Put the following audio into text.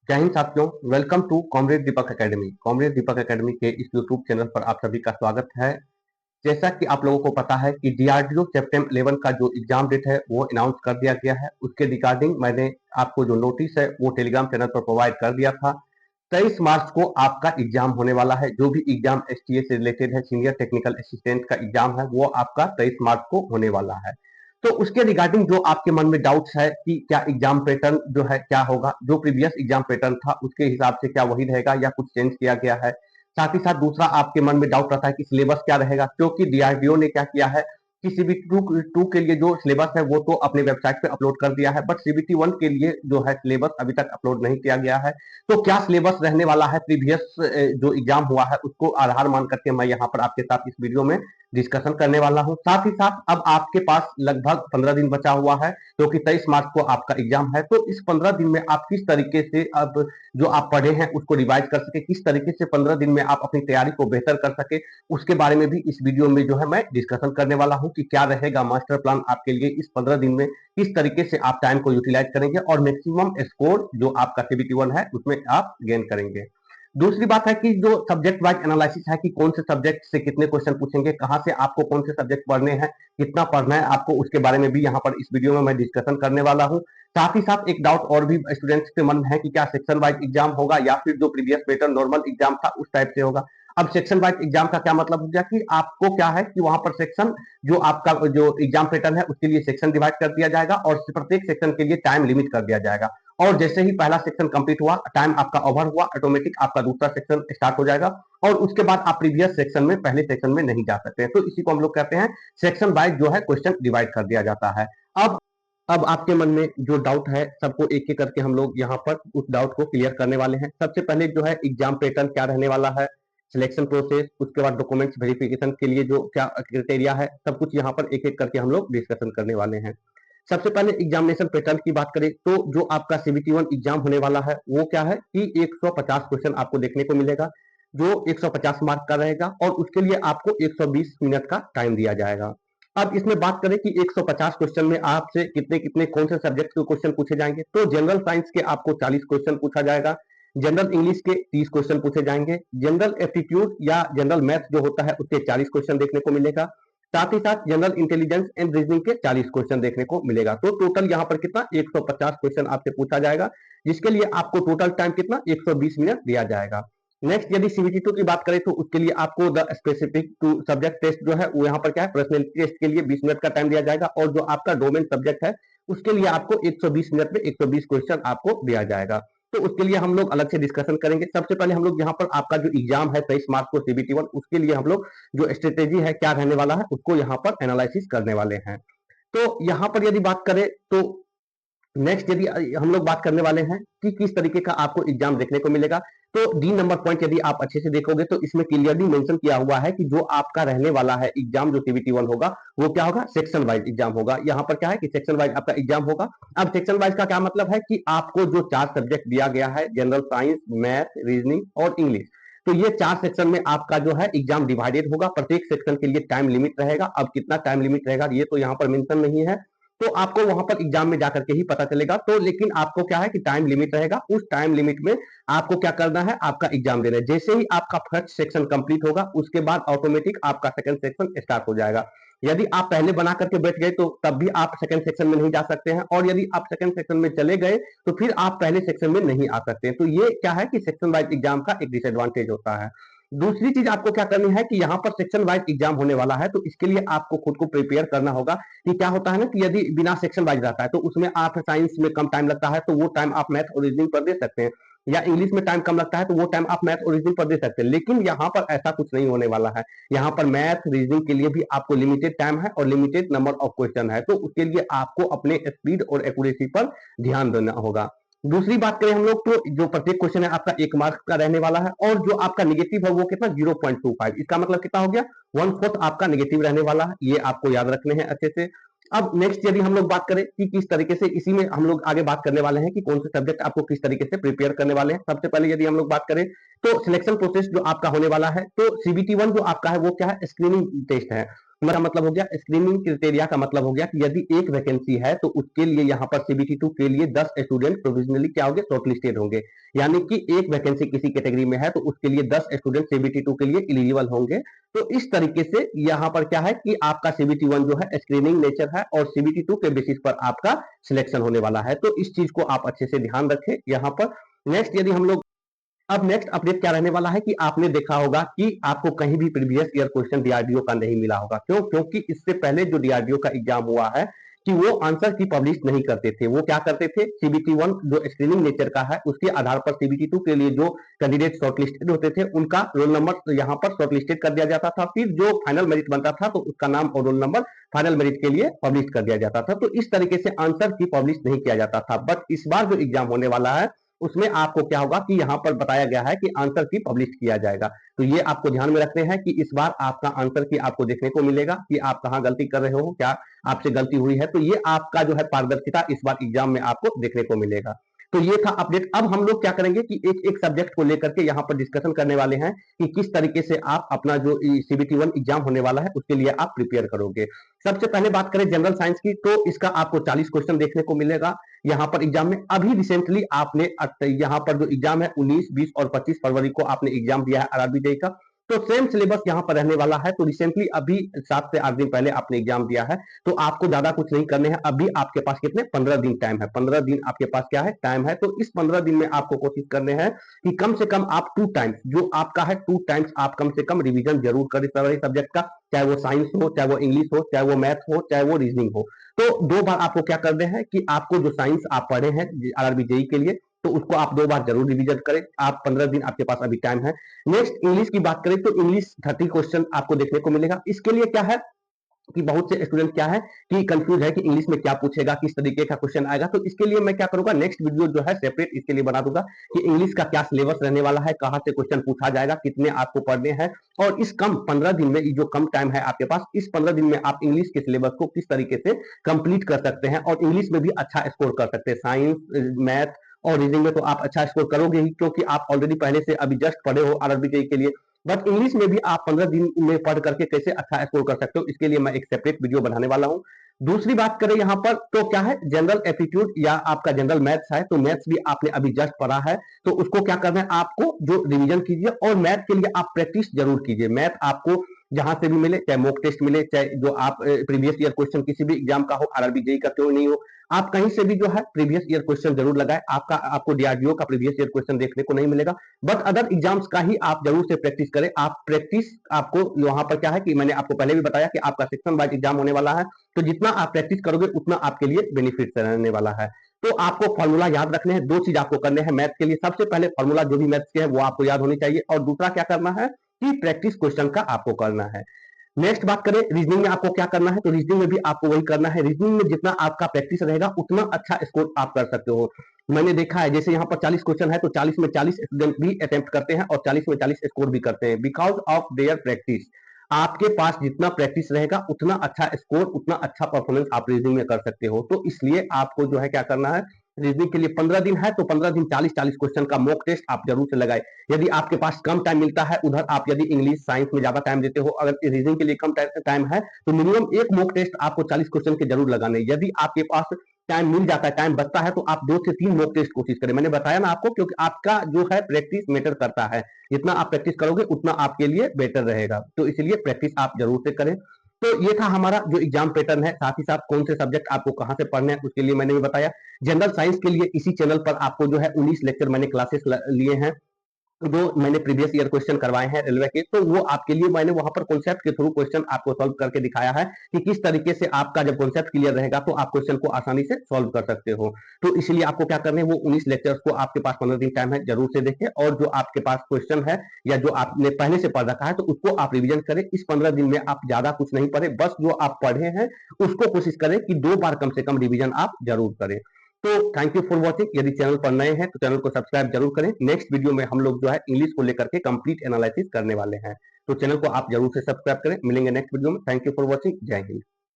जय हिंद साथियों। Welcome to comrade Deepak academy. Comrade Deepak academy के इस यूट्यूब चैनल पर आप सभी का स्वागत है। जैसा कि आप लोगों को पता है कि डीआरडीओ सितंबर 11 का जो एग्जाम डेट है वो अनाउंस कर दिया गया है। उसके रिगार्डिंग मैंने आपको जो नोटिस है वो टेलीग्राम चैनल पर प्रोवाइड कर दिया था। 23 मार्च को आपका एग्जाम होने वाला है। जो भी एग्जाम एसटीए से रिलेटेड है, सीनियर टेक्निकल असिस्टेंट का एग्जाम है, वो आपका 23 मार्च को होने वाला है। तो उसके रिगार्डिंग जो आपके मन में डाउट्स है कि क्या एग्जाम पैटर्न जो है क्या होगा, जो प्रीवियस एग्जाम पैटर्न था उसके हिसाब से क्या वही रहेगा या कुछ चेंज किया गया है। साथ ही साथ दूसरा आपके मन में डाउट रहता है कि सिलेबस क्या रहेगा, क्योंकि डीआरडीओ ने क्या किया है कि सीबीटी टू के लिए जो सिलेबस है वो तो अपने वेबसाइट पे अपलोड कर दिया है, बट सीबीटी वन के लिए जो है सिलेबस अभी तक अपलोड नहीं किया गया है। तो क्या सिलेबस रहने वाला है प्रीवियस जो एग्जाम हुआ है उसको आधार मान करके मैं यहाँ पर आपके साथ इस वीडियो में डिस्कशन करने वाला हूँ। साथ ही साथ अब आपके पास लगभग 15 दिन बचा हुआ है, क्योंकि 23 मार्च को आपका एग्जाम है। तो इस 15 दिन में आप किस तरीके से अब जो आप पढ़े हैं उसको रिवाइज कर सके, किस तरीके से 15 दिन में आप अपनी तैयारी को बेहतर कर सके, उसके बारे में भी इस वीडियो में जो है मैं डिस्कशन करने वाला हूं कि क्या रहेगा मास्टर प्लान आपके लिए इस 15 दिन में, किस तरीके से आप टाइम को यूटिलाइज करेंगे और मैक्सिमम स्कोर जो आपका सीबीटी वन है उसमें आप गेन करेंगे। दूसरी बात है कि जो सब्जेक्ट वाइज एनालिसिस है कि कौन से सब्जेक्ट से कितने क्वेश्चन पूछेंगे, कहां से आपको कौन से सब्जेक्ट पढ़ने हैं, कितना पढ़ना है आपको, उसके बारे में भी यहाँ पर इस वीडियो में मैं डिस्कशन करने वाला हूँ। साथ ही साथ एक डाउट और भी स्टूडेंट्स के मन है कि क्या सेक्शन वाइज एग्जाम होगा या फिर जो प्रीवियस पैटर्न नॉर्मल एग्जाम था उस टाइप से होगा। अब सेक्शन वाइज एग्जाम का क्या मतलब हो गया कि आपको क्या है कि वहां पर सेक्शन जो आपका जो एग्जाम पैटर्न है उसके लिए सेक्शन डिवाइड कर दिया जाएगा और प्रत्येक सेक्शन के लिए टाइम लिमिट कर दिया जाएगा। और जैसे ही पहला सेक्शन कंप्लीट हुआ, टाइम आपका ओवर हुआ, ऑटोमेटिक आपका दूसरा सेक्शन स्टार्ट हो जाएगा और उसके बाद आप प्रीवियस सेक्शन में पहले सेक्शन में नहीं जा सकते हैं। तो इसी को हम लोग कहते हैं सेक्शन वाइज जो है क्वेश्चन डिवाइड कर दिया जाता है। अब अब आपके मन में जो डाउट है सबको एक एक करके हम लोग यहाँ पर उस डाउट को क्लियर करने वाले हैं। सबसे पहले जो है एग्जाम पैटर्न क्या रहने वाला है, सिलेक्शन प्रोसेस, उसके बाद डॉक्यूमेंट्स वेरिफिकेशन के लिए जो क्या क्राइटेरिया है, सब कुछ यहाँ पर एक एक करके हम लोग डिस्कशन करने वाले हैं। सबसे पहले एग्जामिनेशन पैटर्न की बात करें तो जो आपका सीबीटी वन एग्जाम होने वाला है वो क्या है कि 150 क्वेश्चन आपको देखने को मिलेगा, जो 150 मार्क का रहेगा और उसके लिए आपको 120 मिनट का टाइम दिया जाएगा। अब इसमें बात करें कि 150 क्वेश्चन में आपसे कितने कितने कौन से सब्जेक्ट के क्वेश्चन पूछे जाएंगे, तो जनरल साइंस के आपको 40 क्वेश्चन पूछा जाएगा, जनरल इंग्लिश के 30 क्वेश्चन पूछे जाएंगे, जनरल एप्टीट्यूड या जनरल मैथ्स जो होता है उसके 40 क्वेश्चन देखने को मिलेगा, साथ ही साथ जनरल इंटेलिजेंस एंड रीजनिंग के 40 क्वेश्चन देखने को मिलेगा। तो टोटल यहाँ पर कितना 150 क्वेश्चन आपसे पूछा जाएगा, जिसके लिए आपको टोटल टाइम कितना 120 मिनट दिया जाएगा। नेक्स्ट यदि सीबीटी टू की बात करें तो उसके लिए आपको the specific to subject test जो है वो यहाँ पर क्या है पर्सनैलिटी टेस्ट के लिए 20 मिनट का टाइम दिया जाएगा और जो आपका डोमेन सब्जेक्ट है उसके लिए आपको 120 मिनट में 120 क्वेश्चन आपको दिया जाएगा। तो उसके लिए हम लोग अलग से डिस्कशन करेंगे। सबसे पहले हम लोग यहाँ पर आपका जो एग्जाम है 23 मार्च को सीबीटी वन, उसके लिए हम लोग जो स्ट्रेटेजी है क्या रहने वाला है उसको यहाँ पर एनालिसिस करने वाले हैं। तो यहाँ पर यदि बात करें तो नेक्स्ट यदि हम लोग बात करने वाले हैं कि किस तरीके का आपको एग्जाम देखने को मिलेगा, तो डी नंबर पॉइंट यदि आप अच्छे से देखोगे तो इसमें क्लियरली मेंशन किया हुआ है कि जो आपका रहने वाला है एग्जाम जो सीबीटी वन होगा वो क्या होगा, सेक्शन वाइज एग्जाम होगा। यहाँ पर क्या है कि सेक्शन वाइज आपका एग्जाम होगा। अब सेक्शन वाइज का क्या मतलब है कि आपको जो 4 सब्जेक्ट दिया गया है, जनरल साइंस, मैथ, रीजनिंग और इंग्लिश, तो ये 4 सेक्शन में आपका जो है एग्जाम डिवाइडेड होगा। प्रत्येक सेक्शन के लिए टाइम लिमिट रहेगा। अब कितना टाइम लिमिट रहेगा ये तो यहाँ पर मेंशन नहीं है, तो आपको वहां पर एग्जाम में जाकर के ही पता चलेगा। तो लेकिन आपको क्या है कि टाइम लिमिट रहेगा, उस टाइम लिमिट में आपको क्या करना है, आपका एग्जाम देना है। जैसे ही आपका फर्स्ट सेक्शन कंप्लीट होगा उसके बाद ऑटोमेटिक आपका सेकंड सेक्शन स्टार्ट हो जाएगा। यदि आप पहले बना करके बैठ गए तो तब भी आप सेकंड सेक्शन में नहीं जा सकते हैं, और यदि आप सेकंड सेक्शन में चले गए तो फिर आप पहले सेक्शन में नहीं आ सकते हैं। तो ये क्या है कि सेक्शन वाइज एग्जाम का एक डिसएडवांटेज होता है। दूसरी चीज आपको क्या करनी है कि यहाँ पर सेक्शन वाइज एग्जाम होने वाला है, तो इसके लिए आपको खुद को प्रिपेयर करना होगा कि क्या होता है ना कि यदि बिना सेक्शन वाइज रहता है तो उसमें आप साइंस में कम टाइम लगता है तो वो टाइम आप मैथ और रीजनिंग पर दे सकते हैं, या इंग्लिश में टाइम कम लगता है तो वो टाइम आप मैथ और रीजनिंग पर दे सकते हैं। लेकिन यहाँ पर ऐसा कुछ नहीं होने वाला है। यहाँ पर मैथ रीजनिंग के लिए भी आपको लिमिटेड टाइम है और लिमिटेड नंबर ऑफ क्वेश्चन है, तो उसके लिए आपको अपने स्पीड और एक्यूरेसी पर ध्यान देना होगा। दूसरी बात करें हम लोग तो जो प्रत्येक क्वेश्चन है आपका 1 मार्क का रहने वाला है, और जो आपका नेगेटिव है वो कितना 0.25, इसका मतलब कितना हो गया 1/4 आपका नेगेटिव रहने वाला है। ये आपको याद रखने हैं अच्छे से। अब नेक्स्ट यदि हम लोग बात करें कि किस तरीके से, इसी में हम लोग आगे बात करने वाले हैं कि कौन से सब्जेक्ट आपको किस तरीके से प्रिपेयर करने वाले हैं। सबसे पहले यदि हम लोग बात करें तो सिलेक्शन प्रोसेस जो आपका होने वाला है, तो सीबीटी वन जो आपका है वो क्या है, स्क्रीनिंग टेस्ट है। मेरा मतलब हो गया स्क्रीनिंग क्राइटेरिया का मतलब हो गया कि यदि एक वैकेंसी है तो उसके लिए यहाँ पर सीबीटी 2 के लिए 10 स्टूडेंट प्रोविजनली क्या होंगे, शॉर्टलिस्टेड होंगे। यानी कि एक वैकेंसी किसी कैटेगरी में है तो उसके लिए 10 स्टूडेंट सीबीटी 2 के लिए एलिजिबल होंगे। तो इस तरीके से यहाँ पर क्या है कि आपका सीबीटी 1 जो है स्क्रीनिंग नेचर है और सीबीटी 2 के बेसिस पर आपका सिलेक्शन होने वाला है। तो इस चीज को आप अच्छे से ध्यान रखें यहाँ पर। नेक्स्ट यदि हम लोग अब नेक्स्ट अपडेट क्या रहने वाला है कि आपने देखा होगा कि आपको कहीं भी प्रीवियस ईयर क्वेश्चन डीआरडीओ का नहीं मिला होगा। क्यों? क्योंकि इससे पहले जो डीआरडीओ का एग्जाम हुआ है कि वो आंसर की पब्लिश नहीं करते थे। वो क्या करते थे, सीबीटी 1 जो स्क्रीनिंग नेचर का है उसके आधार पर सीबीटी 2 के लिए जो कैंडिडेट शॉर्टलिस्टेड होते थे उनका रोल नंबर यहाँ पर शॉर्टलिस्टेड कर दिया जाता था। फिर जो फाइनल मेरिट बनता था तो उसका नाम और रोल नंबर फाइनल मेरिट के लिए पब्लिश कर दिया जाता था। तो इस तरीके से आंसर की पब्लिश नहीं किया जाता था। बट इस बार जो एग्जाम होने वाला है उसमें आपको क्या होगा कि यहाँ पर बताया गया है कि आंसर की पब्लिश किया जाएगा। तो ये आपको ध्यान में रखने हैं कि इस बार आपका आंसर की आपको देखने को मिलेगा कि आप कहाँ गलती कर रहे हो, क्या आपसे गलती हुई है। तो ये आपका जो है पारदर्शिता इस बार एग्जाम में आपको देखने को मिलेगा। तो ये था अपडेट। अब हम लोग क्या करेंगे कि एक एक सब्जेक्ट को लेकर के यहाँ पर डिस्कशन करने वाले हैं कि किस तरीके से आप अपना जो सीबीटी 1 एग्जाम होने वाला है उसके लिए आप प्रिपेयर करोगे। सबसे पहले बात करें जनरल साइंस की, तो इसका आपको 40 क्वेश्चन देखने को मिलेगा यहाँ पर एग्जाम में। अभी रिसेंटली आपने यहाँ पर जो एग्जाम है 19, 20 और 25 फरवरी को आपने एग्जाम दिया है आरआरबी का, तो सेम सिलेबस यहाँ पर रहने वाला है। तो रिसेंटली अभी 7 से 8 दिन पहले आपने एग्जाम दिया है तो आपको ज्यादा कुछ नहीं करने हैं। अभी आपके पास कितने 15 दिन टाइम है, 15 दिन आपके पास क्या है टाइम है। तो इस 15 दिन में आपको कोशिश करने हैं कि कम से कम आप 2 टाइम्स जो आपका है 2 टाइम्स आप कम से कम रिवीजन जरूर करें सारे सब्जेक्ट का, चाहे वो साइंस हो, चाहे वो इंग्लिश हो, चाहे वो मैथ हो, चाहे वो रीजनिंग हो। तो 2 बार आपको क्या करने हैं कि आपको जो साइंस आप पढ़े हैं आरआरबी जेई के लिए तो उसको आप 2 बार जरूर रिवीजन करें। आप 15 दिन आपके पास अभी टाइम है। नेक्स्ट इंग्लिश की बात करें तो इंग्लिश 30 क्वेश्चन आपको देखने को मिलेगा। इसके लिए क्या है कि बहुत से स्टूडेंट क्या है कि कंफ्यूज है कि इंग्लिश में क्या पूछेगा, किस तरीके का क्वेश्चन आएगा। तो इसके लिए मैं क्या करूंगा, नेक्स्ट वीडियो जो है सेपरेट इसके लिए बना दूंगा कि इंग्लिश का क्या सिलेबस रहने वाला है, कहां से क्वेश्चन पूछा जाएगा, कितने आपको पढ़ने हैं। और इस कम 15 दिन में जो कम टाइम है आपके पास, इस 15 दिन में आप इंग्लिश के सिलेबस को किस तरीके से कंप्लीट कर सकते हैं और इंग्लिश में भी अच्छा स्कोर कर सकते हैं। साइंस, मैथ और रीजनिंग में तो आप अच्छा स्कोर करोगे ही क्योंकि आप ऑलरेडी पहले से अभी जस्ट पढ़े हो आरआरबी के लिए। बट इंग्लिश में भी आप 15 दिन में पढ़ करके कैसे अच्छा स्कोर कर सकते हो, इसके लिए मैं एक सेपरेट वीडियो बनाने वाला हूं। दूसरी बात करें यहाँ पर तो क्या है, जनरल एप्टीट्यूड या आपका जनरल मैथ्स है तो मैथ्स भी आपने अभी जस्ट पढ़ा है तो उसको क्या करना है, आपको जो रिवीजन कीजिए और मैथ के लिए आप प्रैक्टिस जरूर कीजिए। मैथ आपको जहां से भी मिले, चाहे मॉक टेस्ट मिले, चाहे जो आप प्रीवियस ईयर क्वेश्चन किसी भी एग्जाम का हो, आरआरबी जेई का क्यों नहीं हो, आप कहीं से भी जो है प्रीवियस ईयर क्वेश्चन जरूर लगाए। आपको डीआरडीओ का प्रीवियस ईयर क्वेश्चन देखने को नहीं मिलेगा बट अदर एग्जाम्स का ही आप जरूर से प्रैक्टिस करें। आप प्रैक्टिस आपको वहां पर क्या है कि मैंने आपको पहले भी बताया कि आपका सेक्शन वाइज एग्जाम होने वाला है तो जितना आप प्रैक्टिस करोगे उतना आपके लिए बेनिफिट रहने वाला है। तो आपको फॉर्मूला याद रखने हैं। 2 चीज आपको करने हैं मैथ के लिए। सबसे पहले फॉर्मूला जो भी मैथ्स के है वो आपको याद होनी चाहिए और दूसरा क्या करना है कि प्रैक्टिस क्वेश्चन का आपको करना है। नेक्स्ट बात करें रीजनिंग में आपको क्या करना है, तो रीजनिंग में भी आपको वही करना है। रीजनिंग में जितना आपका प्रैक्टिस रहेगा उतना अच्छा स्कोर आप कर सकते हो। मैंने देखा है जैसे यहाँ पर 40 क्वेश्चन है तो 40 में 40 स्टूडेंट भी अटेम्प्ट करते हैं और 40 में 40 स्कोर भी करते हैं बिकॉज ऑफ देयर प्रैक्टिस। आपके पास जितना प्रैक्टिस रहेगा उतना अच्छा स्कोर, उतना अच्छा परफॉर्मेंस आप रीजनिंग में कर सकते हो। तो इसलिए आपको जो है क्या करना है, रीजनिंग के लिए 15 दिन है तो 15 दिन 40-40 क्वेश्चन का मॉक टेस्ट आप जरूर से लगाए। यदि आपके पास कम टाइम मिलता है उधर आप यदि इंग्लिश साइंस में ज्यादा टाइम देते हो, अगर रीजनिंग के लिए कम टाइम है तो मिनिमम एक मॉक टेस्ट आपको 40 क्वेश्चन के जरूर लगाने। यदि आपके पास टाइम मिल जाता है, टाइम बचता है तो आप 2 से 3 मॉक टेस्ट कोशिश करें। मैंने बताया ना आपको क्योंकि आपका जो है प्रैक्टिस मैटर करता है। जितना आप प्रैक्टिस करोगे उतना आपके लिए बेटर रहेगा। तो इसलिए प्रैक्टिस आप जरूर से करें। तो ये था हमारा जो एग्जाम पैटर्न है, साथ ही साथ कौन से सब्जेक्ट आपको कहां से पढ़ने हैं उसके लिए मैंने भी बताया। जनरल साइंस के लिए इसी चैनल पर आपको जो है 19 लेक्चर मैंने क्लासेस लिए हैं जो मैंने प्रीवियस ईयर क्वेश्चन करवाए हैं रेलवे के, तो वो आपके लिए मैंने वहां पर कॉन्सेप्ट के थ्रू क्वेश्चन आपको सॉल्व करके दिखाया है कि किस तरीके से आपका जब कॉन्सेप्ट क्लियर रहेगा तो आप क्वेश्चन को आसानी से सॉल्व कर सकते हो। तो इसलिए आपको क्या करना है, वो 19 लेक्चर्स को आपके पास 15 दिन टाइम है जरूर से देखें और जो आपके पास क्वेश्चन है या जो आपने पहले से पढ़ रखा है तो उसको आप रिविजन करें। इस 15 दिन में आप ज्यादा कुछ नहीं पढ़े, बस जो आप पढ़े हैं उसको कोशिश करें कि 2 बार कम से कम रिविजन आप जरूर करें। तो थैंक यू फॉर वॉचिंग। यदि चैनल पर नए हैं तो चैनल को सब्सक्राइब जरूर करें। नेक्स्ट वीडियो में हम लोग जो है इंग्लिश को लेकर के कंप्लीट एनालिसिस करने वाले हैं, तो चैनल को आप जरूर से सब्सक्राइब करें। मिलेंगे नेक्स्ट वीडियो में। Thank you for watching. जय हिंद।